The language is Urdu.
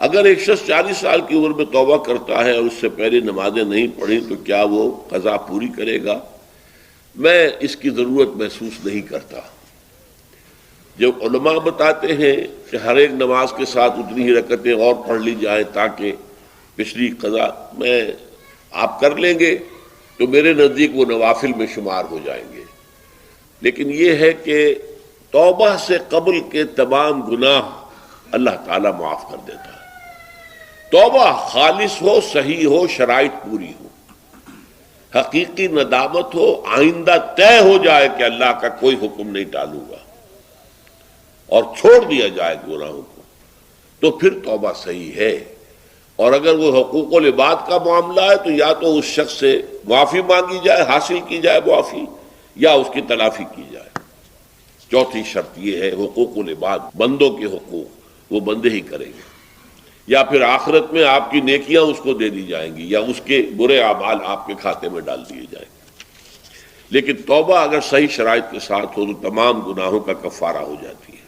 اگر ایک شخص 40 سال کی عمر میں توبہ کرتا ہے اور اس سے پہلے نمازیں نہیں پڑھی تو کیا وہ قضا پوری کرے گا؟ میں اس کی ضرورت محسوس نہیں کرتا۔ جب علماء بتاتے ہیں کہ ہر ایک نماز کے ساتھ اتنی ہی رکعتیں اور پڑھ لی جائیں تاکہ پچھلی قضا میں آپ کر لیں گے تو میرے نزدیک وہ نوافل میں شمار ہو جائیں گے۔ لیکن یہ ہے کہ توبہ سے قبل کے تمام گناہ اللہ تعالیٰ معاف کر دیتا ہے۔ توبہ خالص ہو، صحیح ہو، شرائط پوری ہو، حقیقی ندامت ہو، آئندہ طے ہو جائے کہ اللہ کا کوئی حکم نہیں ٹالوں گا اور چھوڑ دیا جائے گناہوں کو، تو پھر توبہ صحیح ہے۔ اور اگر وہ حقوق العباد کا معاملہ ہے تو یا تو اس شخص سے معافی مانگی جائے، حاصل کی جائے معافی، یا اس کی تلافی کی جائے۔ چوتھی شرط یہ ہے حقوق العباد، بندوں کے حقوق وہ بندے ہی کریں گے، یا پھر آخرت میں آپ کی نیکیاں اس کو دے دی جائیں گی یا اس کے برے اعمال آپ کے کھاتے میں ڈال دیے جائیں گے۔ لیکن توبہ اگر صحیح شرائط کے ساتھ ہو تو تمام گناہوں کا کفارہ ہو جاتی ہے۔